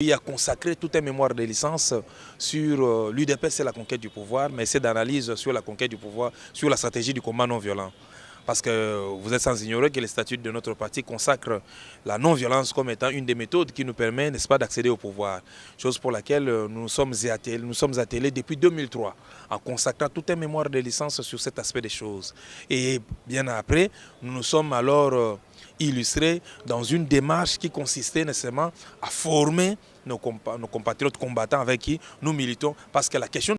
Il a consacré tout un mémoire de licence sur l'UDPS et la conquête du pouvoir, mais c'est d'analyse sur la conquête du pouvoir, sur la stratégie du combat non violent. Parce que vous êtes sans ignorer que les statuts de notre parti consacrent la non-violence comme étant une des méthodes qui nous permet, n'est-ce pas, d'accéder au pouvoir. Chose pour laquelle nous sommes attelés depuis 2003 en consacrant tout un mémoire de licence sur cet aspect des choses. Et bien après, nous nous sommes alors illustrés dans une démarche qui consistait nécessairement à former nos compatriotes combattants avec qui nous militons. Parce que la question...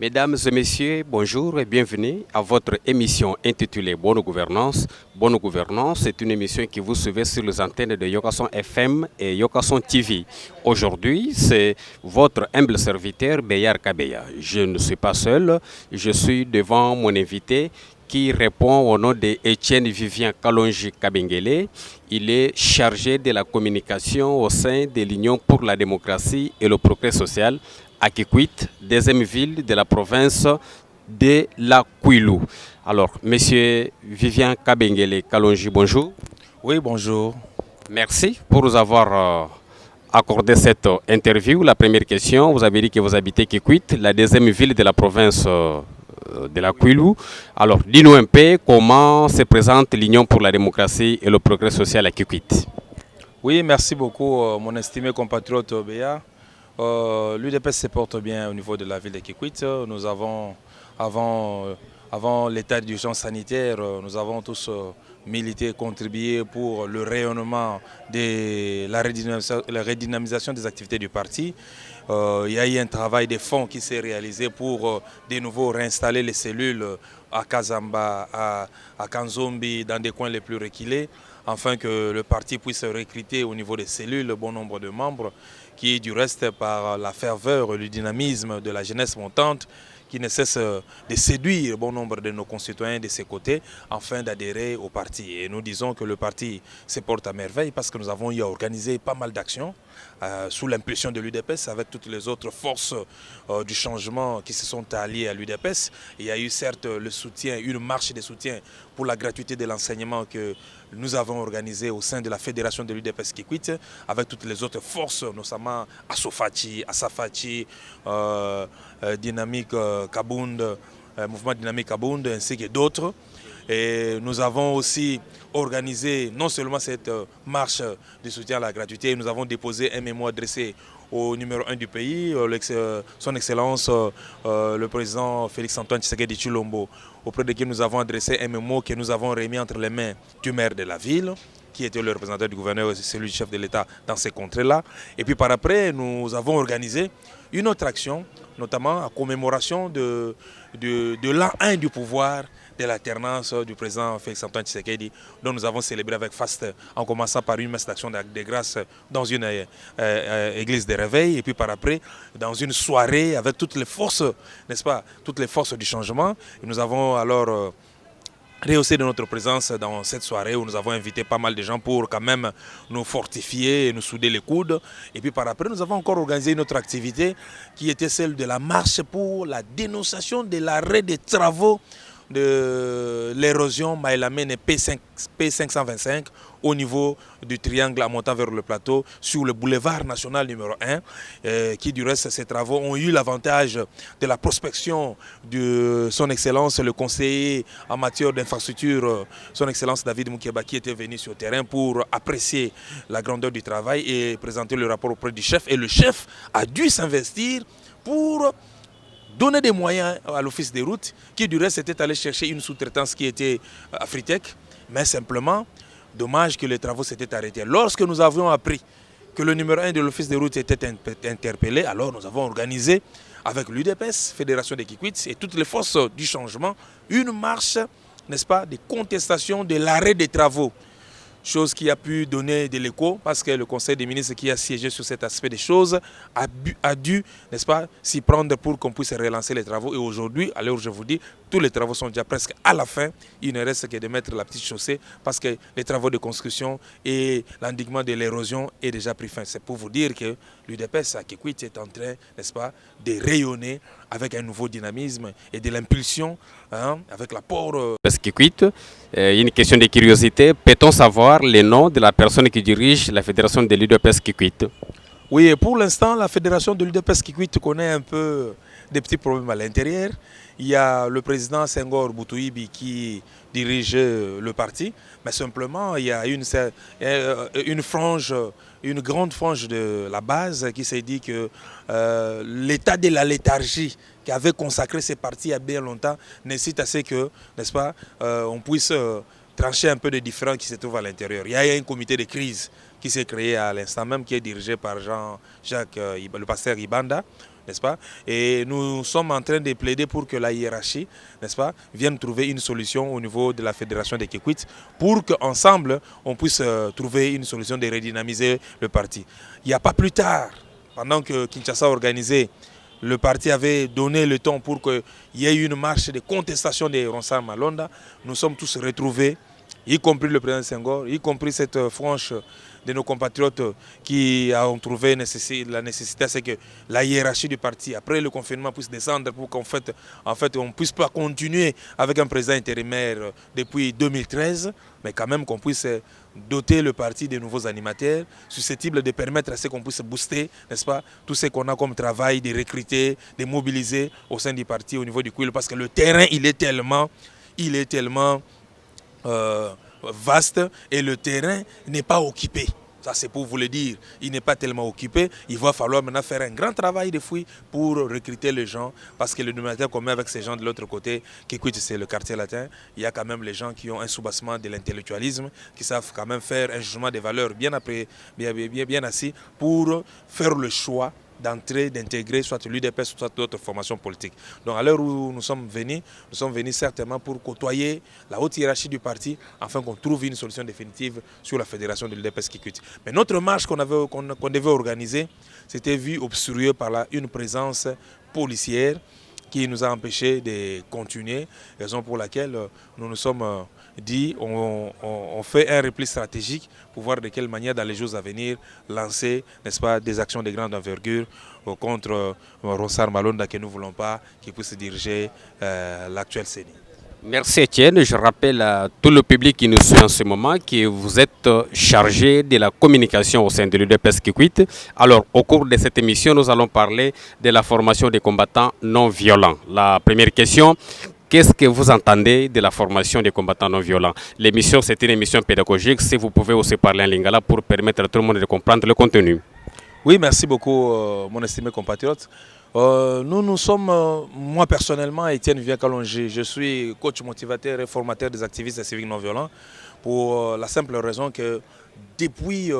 Mesdames et messieurs, bonjour et bienvenue à votre émission intitulée Bonne Gouvernance. Bonne Gouvernance, c'est une émission qui vous suivez sur les antennes de Yokason FM et Yokason TV. Aujourd'hui, c'est votre humble serviteur Beyar Kabeya. Je ne suis pas seul, je suis devant mon invité qui répond au nom de Étienne Vivien Kalonji Kabengele. Il est chargé de la communication au sein de l'Union pour la démocratie et le progrès social à Kikwit, deuxième ville de la province de la Kwilu. Alors, monsieur Vivien Kabengele Kalonji, bonjour. Oui, bonjour. Merci pour nous avoir accordé cette interview. La première question, vous avez dit que vous habitez Kikwit, la deuxième ville de la province de la Kwilu. Alors, dis-nous un peu comment se présente l'Union pour la démocratie et le progrès social à Kikwit. Oui, merci beaucoup, mon estimé compatriote Béa. L'UDPS se porte bien au niveau de la ville de Kikwit. Nous avons, avant l'état d'urgence sanitaire, nous avons tous milité, contribué pour le rayonnement de la redynamisation des activités du parti. Il y a eu un travail de fond qui s'est réalisé pour de nouveau réinstaller les cellules à Kazamba, à Kanzombi, dans des coins les plus reculés, afin que le parti puisse recruter au niveau des cellules le bon nombre de membres, qui du reste par la ferveur et le dynamisme de la jeunesse montante, qui ne cesse de séduire bon nombre de nos concitoyens de ses côtés afin d'adhérer au parti. Et nous disons que le parti se porte à merveille parce que nous avons eu à organiser pas mal d'actions sous l'impulsion de l'UDPS avec toutes les autres forces du changement qui se sont alliées à l'UDPS. Il y a eu certes le soutien, une marche de soutien pour la gratuité de l'enseignement que nous avons organisé au sein de la fédération de l'UDPS Kikwit avec toutes les autres forces, notamment Asofati, Asafati, Dynamique Kabound, Mouvement Dynamique Kabound ainsi que d'autres. Et nous avons aussi organisé non seulement cette marche de soutien à la gratuité, nous avons déposé un mémoire adressé au numéro 1 du pays, son Excellence le président Félix-Antoine Tshisekedi Tshilombo, auprès de qui nous avons adressé un mémo que nous avons remis entre les mains du maire de la ville, qui était le représentant du gouverneur et celui du chef de l'État dans ces contrées-là. Et puis par après, nous avons organisé une autre action, notamment en commémoration de l'an 1 du pouvoir de l'alternance du président Félix-Antoine Tshisekedi, dont nous avons célébré avec faste, en commençant par une messe d'action de grâce dans une église de réveil, et puis par après, dans une soirée avec toutes les forces, n'est-ce pas, toutes les forces du changement. Et nous avons alors rehaussé de notre présence dans cette soirée où nous avons invité pas mal de gens pour quand même nous fortifier et nous souder les coudes. Et puis par après, nous avons encore organisé une autre activité qui était celle de la marche pour la dénonciation de l'arrêt des travaux de l'érosion Maïlamène P525 au niveau du triangle en montant vers le plateau sur le boulevard national numéro 1 qui du reste ces travaux ont eu l'avantage de la prospection de son excellence le conseiller en matière d'infrastructure, son excellence David Moukeba, qui était venu sur le terrain pour apprécier la grandeur du travail et présenter le rapport auprès du chef, et le chef a dû s'investir pour donner des moyens à l'office des routes, qui du reste était allé chercher une sous-traitance qui était Afritech, mais simplement, dommage que les travaux s'étaient arrêtés. Lorsque nous avions appris que le numéro 1 de l'office des routes était interpellé, alors nous avons organisé avec l'UDPS, Fédération des Kikwit et toutes les forces du changement, une marche, n'est-ce pas, de contestation de l'arrêt des travaux. Chose qui a pu donner de l'écho parce que le Conseil des ministres qui a siégé sur cet aspect des choses a dû, n'est-ce pas, s'y prendre pour qu'on puisse relancer les travaux. Et aujourd'hui, à l'heure où je vous dis, tous les travaux sont déjà presque à la fin. Il ne reste que de mettre la petite chaussée parce que les travaux de construction et l'endiguement de l'érosion est déjà pris fin. C'est pour vous dire que l'UDPS à Kikwit est en train, n'est-ce pas, de rayonner avec un nouveau dynamisme et de l'impulsion, hein, avec l'apport. Kikwit, une question de curiosité. Peut-on savoir les noms de la personne qui dirige la fédération de l'UDPS Kikwit? Oui, pour l'instant, la fédération de l'UDPS Kikwit connaît un peu des petits problèmes à l'intérieur. Il y a le président Senghor Boutouibi qui dirige le parti, mais simplement il y a une frange, une grande frange de la base qui s'est dit que l'état de la léthargie qui avait consacré ces partis il y a bien longtemps nécessite assez que, n'est-ce pas, on puisse trancher un peu des différends qui se trouvent à l'intérieur. Il y a un comité de crise qui s'est créé à l'instant même, qui est dirigé par Jean-Jacques, le pasteur Ibanda, n'est-ce pas? Et nous sommes en train de plaider pour que la hiérarchie, n'est-ce pas, vienne trouver une solution au niveau de la fédération des Kikwit pour qu'ensemble, on puisse trouver une solution de redynamiser le parti. Il n'y a pas plus tard, pendant que Kinshasa a organisé, le parti avait donné le temps pour qu'il y ait une marche de contestation de Ronsard Malonda. Nous sommes tous retrouvés, y compris le président Senghor, y compris cette frange de nos compatriotes qui ont trouvé la nécessité, c'est que la hiérarchie du parti, après le confinement, puisse descendre pour qu'en fait, on ne puisse pas continuer avec un président intérimaire depuis 2013, mais quand même qu'on puisse doter le parti de nouveaux animateurs susceptibles de permettre à ce qu'on puisse booster, n'est-ce pas, tout ce qu'on a comme travail, de recruter, de mobiliser au sein du parti au niveau du Kouil, parce que le terrain, il est tellement vaste et le terrain n'est pas occupé. Ça, c'est pour vous le dire. Il n'est pas tellement occupé. Il va falloir maintenant faire un grand travail de fouille pour recruter les gens. Parce que le dénominateur commun avec ces gens de l'autre côté, qui c'est le quartier latin, il y a quand même les gens qui ont un soubassement de l'intellectualisme, qui savent quand même faire un jugement des valeurs bien assis pour faire le choix d'entrer, d'intégrer soit l'UDPS, soit d'autres formations politiques. Donc à l'heure où nous sommes venus certainement pour côtoyer la haute hiérarchie du parti afin qu'on trouve une solution définitive sur la fédération de l'UDPS Kikwit. Mais notre marche qu'on devait organiser, c'était vu obstrué par une présence policière qui nous a empêchés de continuer, raison pour laquelle nous nous sommes dit on fait un repli stratégique pour voir de quelle manière dans les jours à venir lancer, n'est-ce pas, des actions de grande envergure contre Ronsard Malonda que nous ne voulons pas qu'il puisse diriger l'actuel CENI. Merci Étienne. Je rappelle à tout le public qui nous suit en ce moment que vous êtes chargé de la communication au sein de l'UDPS Kikwit. Alors, au cours de cette émission, nous allons parler de la formation des combattants non violents. La première question, qu'est-ce que vous entendez de la formation des combattants non violents? L'émission, c'est une émission pédagogique. Si vous pouvez aussi parler en lingala pour permettre à tout le monde de comprendre le contenu. Oui, merci beaucoup, mon estimé compatriote. Nous sommes, moi personnellement, Étienne Vivien Kalonji, je suis coach motivateur et formateur des activistes civiques non violents pour la simple raison que depuis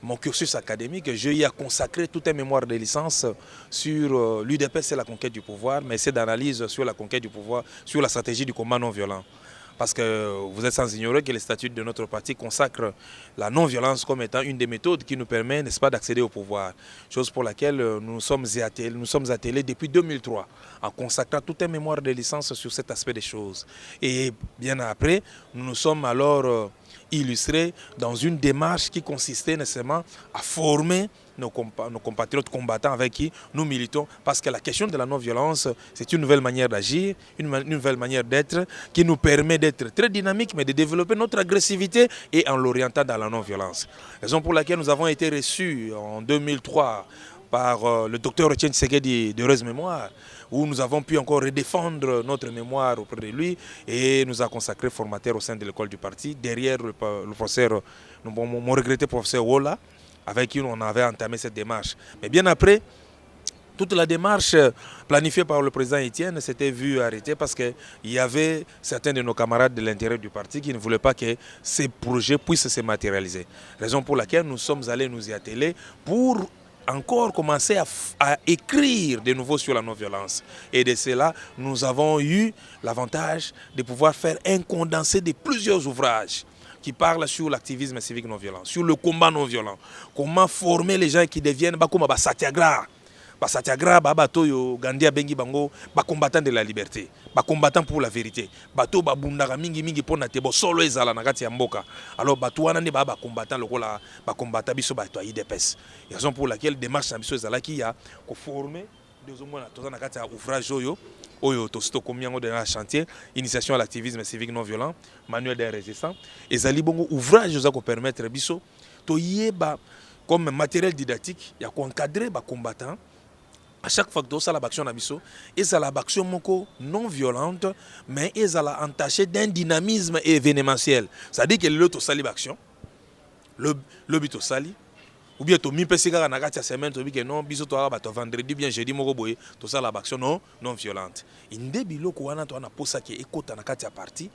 mon cursus académique, j'ai eu à consacrer tout un mémoire de licence sur l'UDPS et la conquête du pouvoir, mais c'est d'analyse sur la conquête du pouvoir, sur la stratégie du combat non violent. Parce que vous êtes sans ignorer que les statuts de notre parti consacrent la non-violence comme étant une des méthodes qui nous permet, n'est-ce pas, d'accéder au pouvoir. Chose pour laquelle nous sommes attelés depuis 2003 en consacrant tout un mémoire de licence sur cet aspect des choses. Et bien après, nous nous sommes alors illustrés dans une démarche qui consistait nécessairement à former nos compatriotes combattants avec qui nous militons, parce que la question de la non-violence, c'est une nouvelle manière d'agir, une nouvelle manière d'être, qui nous permet d'être très dynamique, mais de développer notre agressivité et en l'orientant dans la non-violence. Raison pour laquelle nous avons été reçus en 2003 par le docteur Etienne Tshisekedi d'heureuse mémoire, où nous avons pu encore redéfendre notre mémoire auprès de lui et nous a consacré formateur au sein de l'école du parti, derrière le professeur, mon regretté professeur Wola, avec qui on avait entamé cette démarche. Mais bien après, toute la démarche planifiée par le président Étienne s'était vue arrêter parce qu'il y avait certains de nos camarades de l'intérieur du parti qui ne voulaient pas que ces projets puissent se matérialiser. Raison pour laquelle nous sommes allés nous y atteler pour encore commencer à écrire de nouveau sur la non-violence. Et de cela, nous avons eu l'avantage de pouvoir faire un condensé de plusieurs ouvrages qui parlent sur l'activisme civique non violent, sur le combat non violent, comment former les gens qui deviennent comme Satyagraha. Satyagraha bato yo Gandhi abengi bango ba combattant de la liberté, ba combattant pour la vérité, bato ba bundaka mingi pona te bo solo ezala na kati ya mboka. Alors bato wana ne ba combattant lokola ba combattant biso bato IDPS. Raison pour laquelle démarche na biso ezala ki ya ko former deux mois na kati ya ouvrage oyo tosto komiango de la chantier initiation à l'activisme civique non violent, manuel des résistants ezali bongo ouvrage za ko permettre biso to yeba comme matériel didactique ya ko encadrer ba combattant. À chaque fois que ça la action nabiso, et ça la action moko non violente, mais ils sont entachés d'un dynamisme événementiel. Ça dit que l'autre sali action, le but sali, ou bien to mi pesika na kati ya semaine to bi que non biso to aba to vendredi bien jeudi moko boye to ça la action non violente. Inde biloko wana to na posa ke ekota na kati ya parti.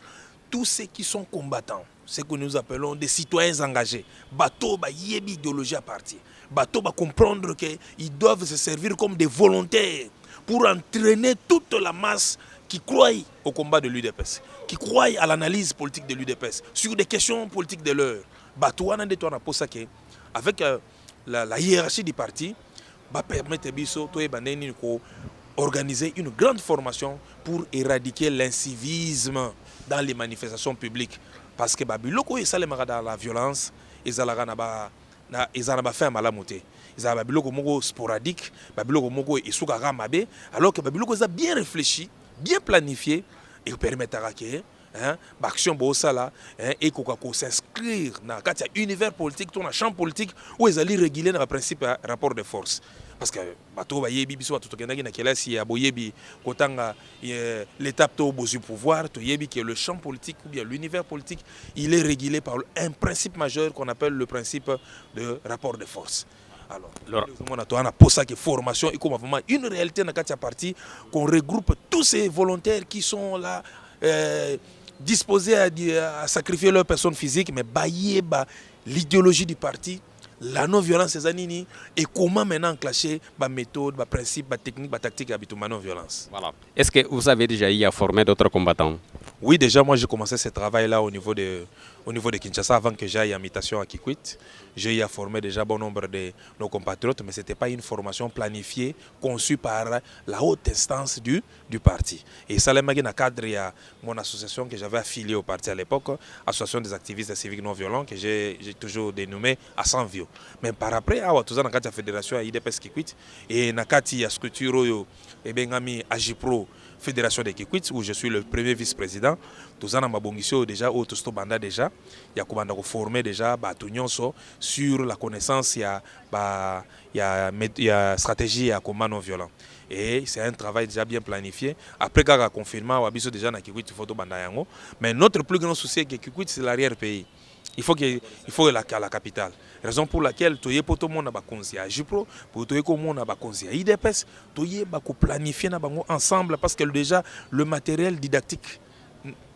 Tous ceux qui sont combattants, ce que nous appelons des citoyens engagés, bateau ba yebi idéologie à partir. Bateau va comprendre qu'ils doivent se servir comme des volontaires pour entraîner toute la masse qui croit au combat de l'UDPS, qui croit à l'analyse politique de l'UDPS, sur des questions politiques de l'heure. Bateau a des toits avec la hiérarchie du parti, va permettre d'organiser une grande formation pour éradiquer l'incivisme dans les manifestations publiques. Parce que Babiloko et Salemara dans la violence, ils ont fait un malamoté. Ils ont Babiloko Mogo sporadique, Babiloko Mogo et Soukara Mabe, alors que Babiloko a bien réfléchi, bien planifié, et permettra que l'action Bossala et qu'on s'inscrire dans l'univers politique, dans le champ politique, où ils allaient réguler le principe rapport de force. Parce que bato ba yebi biso bato tokendaki na kelasi ya boyebi kotanga l'étape to bozu pouvoir to yebi que le champ politique ou bien l'univers politique il est régulé par un principe majeur qu'on appelle le principe de rapport de force. Alors on a pour ça que formation et comme vraiment une réalité dans la partie qu'on regroupe tous ces volontaires qui sont là disposés à sacrifier leur personne physique mais bailler l'idéologie du parti. La non-violence, c'est Zanini, et comment maintenant enclencher ma méthode, ma principe, ma technique, ma tactique à ma non-violence. Voilà. Est-ce que vous avez déjà eu à former d'autres combattants? Oui, déjà, moi j'ai commencé ce travail-là au niveau de Kinshasa avant que j'aille en mutation à Kikwit. J'ai eu à former déjà bon nombre de nos compatriotes, mais ce n'était pas une formation planifiée, conçue par la haute instance du parti. Et ça, dans le cadre de mon association que j'avais affiliée au parti à l'époque, Association des activistes civiques non violents, que j'ai toujours dénommé à Sanvio. Mais par après, dans la fédération IDPS Kikwit, et dans la structure Agipro, Fédération de Kikwit, où je suis le premier vice-président, tous en Mabongisio déjà, au Tosto Banda déjà, il y a formé déjà sur la connaissance, il y a stratégie à combat non violent. Et c'est un travail déjà bien planifié. Après le confinement, on a déjà dans Kikwit, mais notre plus grand souci est que Kikwit, c'est l'arrière-pays. Il faut la capitale. Raison pour laquelle tout le monde a conçu à Jipro, pour tout le monde a conçu à IDPS, tout le monde a planifié ensemble parce que déjà le matériel didactique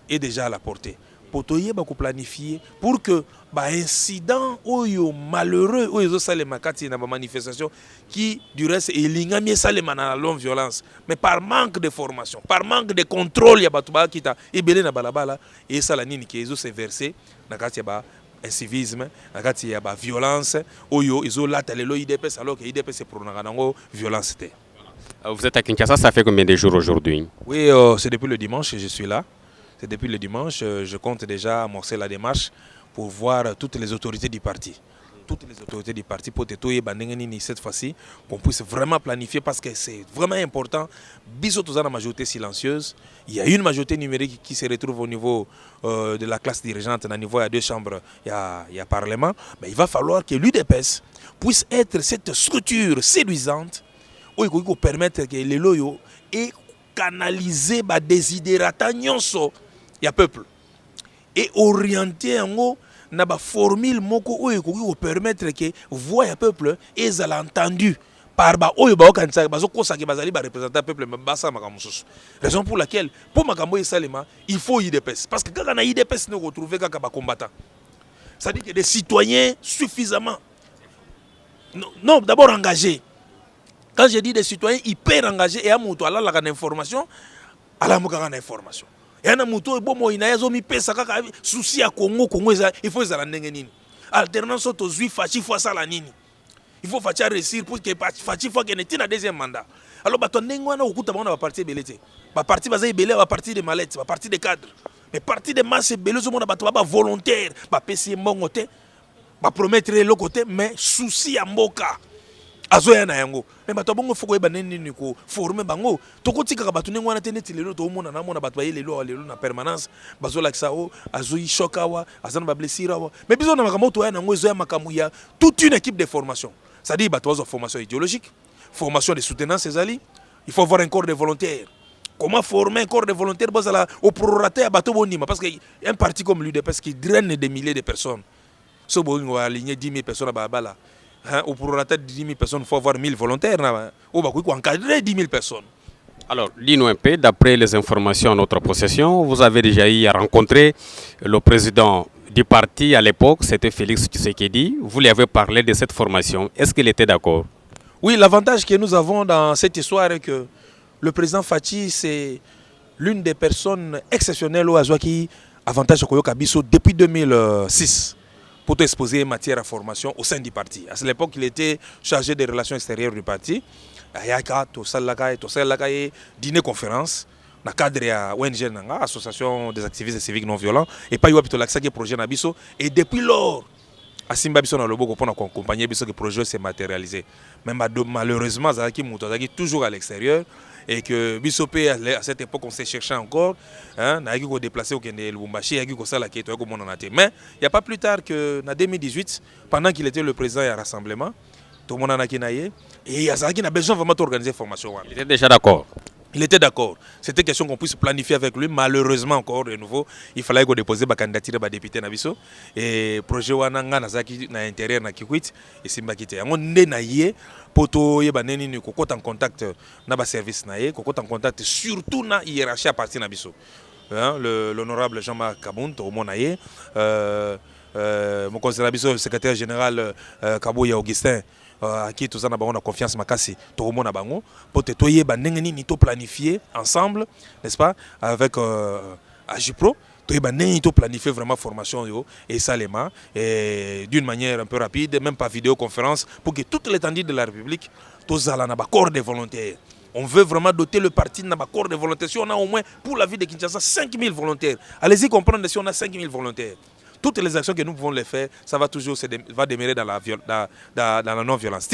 est déjà à la portée. Pour tout le monde a planifié pour que incident malheureux ou les makati na manifestation qui du reste est l'ingami salema na longue violence mais par manque de formation, par manque de contrôle ya batuba kita ebele na balabala et ça la nini qui est s'est versé na kati ba incivisme na kati ya ba violence oyo izo latalelo IDPS alors que IDPS c'est pour nango violence. Vous êtes à Kinshasa, ça fait combien de jours aujourd'hui? Oui, c'est depuis le dimanche que je suis là. C'est depuis le dimanche, je compte déjà amorcer la démarche pour voir toutes les autorités du parti. Toutes les autorités du parti pour cette fois-ci, qu'on puisse vraiment planifier parce que c'est vraiment important. Bisous tous dans la majorité silencieuse. Il y a une majorité numérique qui se retrouve au niveau de la classe dirigeante. Au niveau, il y a deux chambres, il y a Parlement. Mais il va falloir que l'UDPS puisse être cette structure séduisante où il faut permettre que les loyaux aient canalisé les désidérata nyonso ya peuple et orienter en haut na ba formule moko oyo ko permettre que voix ya peuple est entendu par ba oyo ba okanisa bazo kosa ke bazali ba représenter peuple mbasa makamususu. Raison pour laquelle pour makambo esalema il faut IDPS parce que quand on a IDPS nous retrouver kaka ba combattants. Ça dit que des citoyens suffisamment non d'abord engagés. Quand je dis des citoyens hyper engagés et à mon toit là la information à la mokanga information. Et à moto et bon moi il y a zomi pesa kaka souci à Congo il faut ça la ndenge nini. Alternance to zui fachi fois ça la nini. Il faut Fachi réussir pour que Fachi soit un deuxième mandat. Alors, bato ndengwana okuta bango na parti belete. Ba parti baza belé ba parti de mallettes, ba parti de cadres. Mais parti de masse belé zo mona bato ba volontaire, ba pesi mbongo te, ba promettre le côté mais souci ya mboka. Azoya na yango. Mais bato bongo foko yeba nini ko former bango. Tokotika ka bato ndengwana te neti lelo to mona na mona bato ba lelo na permanence, bazo laksa o, azoyi shokawa, azana ba blessure wa. Mais biso na makambo to ya nango ezoya makamu ya toute une équipe de formation. C'est-à-dire bato bazo formation idéologique. Formation de soutenance, il faut avoir un corps de volontaires. Comment former un corps de volontaires au prorata à bateau bonima? Parce qu'un parti comme l'UDPS qui draine des milliers de personnes. Si on va aligner 10 000 personnes à Babala, au prorata de 10 000 personnes, il faut avoir 1000 volontaires. On va encadrer 10 000 personnes. Alors, dis-nous un peu, d'après les informations en notre possession, vous avez déjà eu à rencontrer le président du parti à l'époque, c'était Félix Tshisekedi. Vous lui avez parlé de cette formation. Est-ce qu'il était d'accord? Oui, l'avantage que nous avons dans cette histoire est que le président Fachi, c'est l'une des personnes exceptionnelles au Azouaki avantage Koyoka Bisso depuis 2006 pour exposer matière à formation au sein du parti. À l'époque, il était chargé des relations extérieures du parti. Ayaka, dîner-conférence, dans le cadre de l'ONG, Association des activistes civiques non violents, et pas eu un projet Nabiso. Et depuis lors, Asimba biso na loboko pour accompagner biso que le projet s'est matérialisé. Mais malheureusement, Zaki Moutazaki toujours à l'extérieur et que biso à cette époque on s'est cherché encore, hein, na yaki ko déplacer au Kenya Lubumbashi, yaki ko sala ki to ko monanate. Mais il y a pas plus tard que en 2018, pendant qu'il était le président du rassemblement, tout le monde en a et Yazaki a besoin vraiment d'organiser formation. Il était déjà d'accord. Il était d'accord. C'était question qu'on puisse planifier avec lui. Malheureusement, encore de nouveau, il fallait qu'on dépose la candidature de député Nabiso. Et le projet Wananga Nazaki na intérieur na Kikwit et Simbakite. On est naïe pour tout yebaneni ni kokota en contact na ba service naïe, kokota en contact surtout na hiérarchie à partir Nabiso. L'honorable Jean-Marc Kabound au Monaye, mon conseiller Nabiso, le secrétaire général Kabouya Augustin. Qui tous en a confiance makasi tout le monde a bango pour te toyer bandengeni ni to planifier ensemble, n'est-ce pas, avec Agipro to bandengeni to planifier vraiment formation yo et salema et d'une manière un peu rapide, même pas vidéoconférence, pour que toute l'étendue de la République tous allons na corps de volontaires. On veut vraiment doter le parti de corps de volontaires. Si on a au moins pour la vie de Kinshasa 5000 volontaires, allez-y comprendre si on a 5000 volontaires. Toutes les actions que nous pouvons les faire, ça va toujours demeurer dans la non-violence.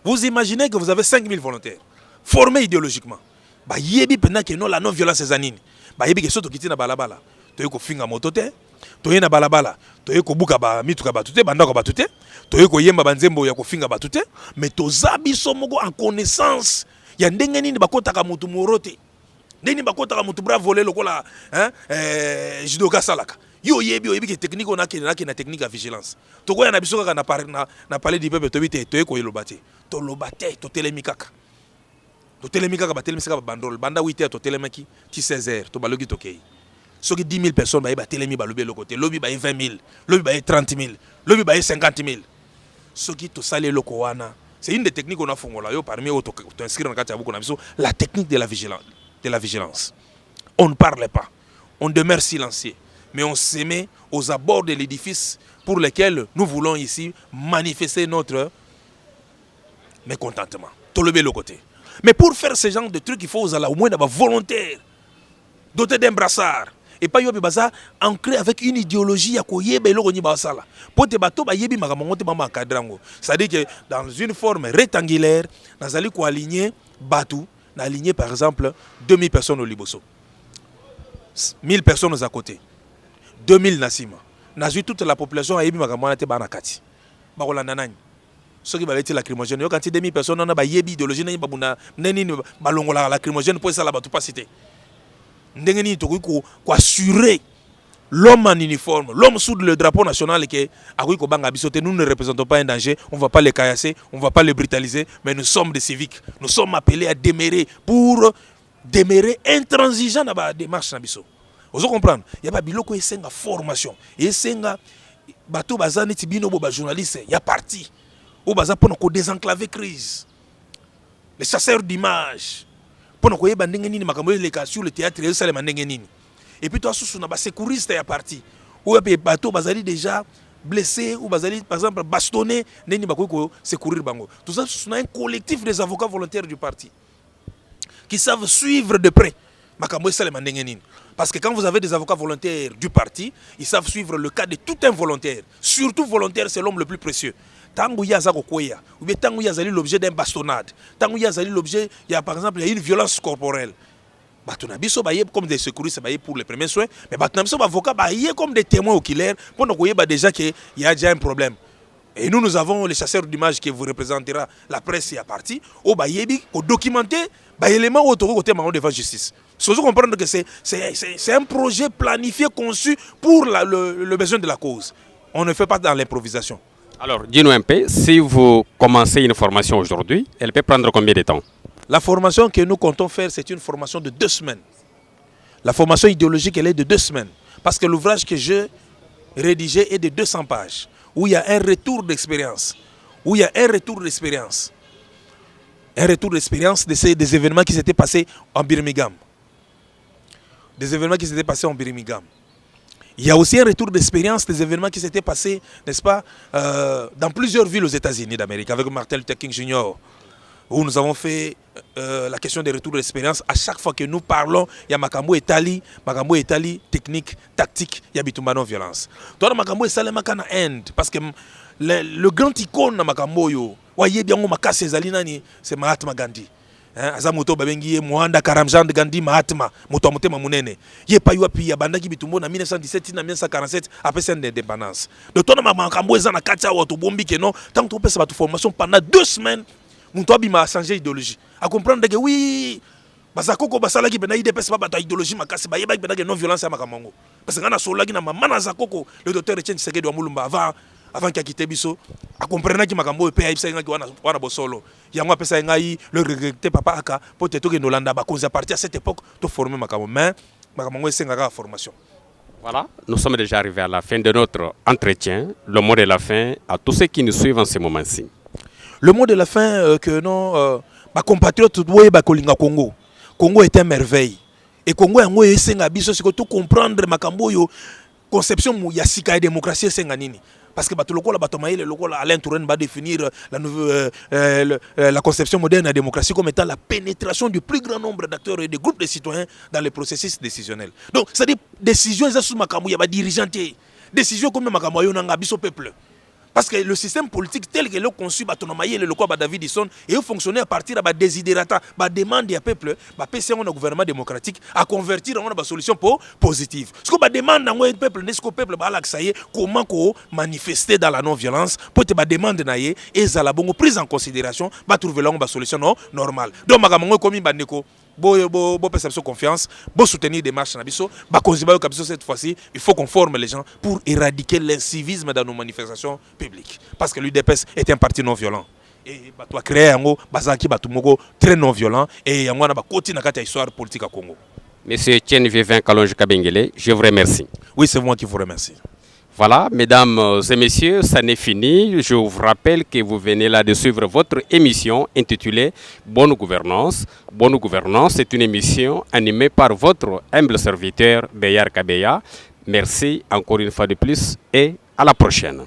Vous imaginez que vous avez 5000 volontaires, formés idéologiquement. Bah, yebi pendant que non la non-violence est anine. Bah, yebi que soto kiti na balabala. Toye ko finga motote, toye na balabala, toye ko buka ba mituka batute, banda ko batute, toye ko yemba banzembo ya ko finga batute, mais tozabi somoko en connaissance. Ya ndenge nini bakotaka mutu morote. Deni bakota mutu bra voler lokola judoka salaka yo yebi ke technique on a na technique à vigilance to ko ya na biso kaka na parler du peuple to bité to ko yelobate to lobate to telemikaka ba telemisaka bandol banda 8h to telemaki ti 16h to balogi to kei soki 10 000 personnes ba telemi ba lobi le côté lobi ba 20 000 lobi ba 30 000 lobi ba 50 000 soki to sale loko wana c'est une des techniques on a fongola yo parmi autres to inscrire na kati ya buku na biso la technique de la vigilance. On ne parle pas, on demeure silencieux, mais on se met aux abords de l'édifice pour lequel nous voulons ici manifester notre mécontentement. Tolever le côté. Mais pour faire ce genre de trucs, il faut au moins d'avoir volontaire, doté d'un brassard. Et pas yobi baza ancré avec une idéologie à koyebe lo ni basala. Pour te bato ba yebi makamongo te mama kadrango. C'est-à-dire que dans une forme rectangulaire, nazali ko aligner batu. On a aligné par exemple 2000 personnes au Liboso, 1000 personnes à côté, 2000 Nassima. On a vu toute la population a émis Magamana te banakati. Barola nanani. Ceux qui valaient lacrymogène, yo quand 2000 personnes on a ba yebi idéologie nani babuna nani balongola lacrymogène pour ça là ba tout pas cité. Ndengeni to ko assurer l'homme en uniforme, l'homme sous le drapeau national qui nous ne représentons pas un danger, on ne va pas les caillasser, on ne va pas les brutaliser, mais nous sommes des civiques. Nous sommes appelés à demeurer pour demeurer intransigeants dans la démarche. Vous comprenez? Il y a pas biloko esenga formation, esenga bato bazani tibino bo ba journaliste, il y a parti. Ou baza pour nous désenclaver crise. Les chasseurs d'images pour nous yeba ndenge nini makambo les cas sur le théâtre et ça les ndenge nini. Et puis toi, sous na sécuriste est parti. Ou bien bateau bazali déjà blessé ou bazali par exemple bastonné neni bakoko secourir bango. Tout ça c'est un collectif des avocats volontaires du parti qui savent suivre de près makambo salema ndenge nini. Parce que quand vous avez des avocats volontaires du parti, ils savent suivre le cas de tout un volontaire. Surtout volontaire, c'est l'homme le plus précieux. Tango yaza kokoya, ou bien tango yazali l'objet d'un bastonnade, tango yazali l'objet, il y a par exemple il y a une violence corporelle. Batunabiso baye comme des secouristes baye pour les premiers soins, mais batunabiso avocat baye comme des témoins oculaires pour nous koyeba déjà qu'il y a déjà un problème. Et nous avons les chasseurs d'images qui vous représentera la presse et à partie, au bayebi, au documenter, élément autour côté devant la justice. Il faut comprendre que c'est un projet planifié, conçu pour le besoin de la cause. On ne fait pas dans l'improvisation. Alors, dis-nous un peu, si vous commencez une formation aujourd'hui, elle peut prendre combien de temps? La formation que nous comptons faire, c'est une formation de 2 semaines. La formation idéologique, elle est de 2 semaines. Parce que l'ouvrage que j'ai rédigé est de 200 pages, où il y a un retour d'expérience. Un retour d'expérience des événements qui s'étaient passés en Birmingham. Il y a aussi un retour d'expérience des événements qui s'étaient passés, n'est-ce pas, dans plusieurs villes aux États-Unis d'Amérique, avec Martin Luther King Jr., où nous avons fait la question des retours d'expérience. À chaque fois que nous parlons, il y a Makambo Etali, technique, tactique, il y a Bitumba non-violence. Toi, Makambo Etali, Makana End, parce que le grand icône de Makambo, c'est Mahatma Gandhi. Azamoto babengi Mohanda Karamchand Gandhi Mahatma moto motema munene ye paywa pia bandaki bitumbo na 1917 na 1947 après cette indépendance. Donc toi na Makambo eza na kati ya to bombi que non tant que tu pesa ba formation pendant 2 semaines mon toi bima changer idéologie à comprendre que oui bazakoko basala ki bena idps ba ta idéologie makasi ba yeba bena que non violence ya Makamango parce que na solaki na mama na zakoko le docteur Etienne Tshisekedi wa Mulumba avant qu'il quitte biso a comprendre que Makambo pe aibisa ngaki wana bosolo yango apesa ngai le regretté papa aka peut-être que Nolanda ba cause à partir à cette époque to former Makambo mais Makambo esengaka formation. Voilà, nous sommes déjà arrivés à la fin de notre entretien. Le mot de la fin à tous ceux qui nous suivent en ce moment-ci. Le mot de la fin que non ma compatriote doit ba kolinga Congo. Congo est une merveille et Congo yango esenga biso siko to comprendre Makambo yo conception ya sika démocratie senga nini. Parce que Alain Touraine va définir la conception moderne de la démocratie comme étant la pénétration du plus grand nombre d'acteurs et de groupes de citoyens dans le processus décisionnel. Donc, c'est-à-dire décisions sous Makambo, il y a des dirigeants, décisions comme Makambo, il y a un peuple. Parce que le système politique tel que l'on conçu, le quoi David Isson, et fonctionner à partir de la désidérata, la demande du peuple, le PC, un gouvernement démocratique, à convertir en une solution positive. Ce que la demande d'un peuple, n'est-ce que le peuple, comment manifester dans la non-violence, pour que la demande et la prise en considération, trouver une solution normale. Donc, je comme une perception confiance, soutenir des marches cette fois-ci, il faut qu'on forme les gens pour éradiquer l'incivisme dans nos manifestations publiques. Parce que l'UDPS est un parti non violent. Et tu as créé un très non violent et on a continué à histoire politique à Congo. Monsieur Etienne Vivien Kalonji Kabengele, je vous remercie. Oui, c'est moi qui vous remercie. Voilà, mesdames et messieurs, ça n'est fini. Je vous rappelle que vous venez là de suivre votre émission intitulée Bonne Gouvernance. Bonne Gouvernance, c'est une émission animée par votre humble serviteur Beyar Kabeya. Merci encore une fois de plus et à la prochaine.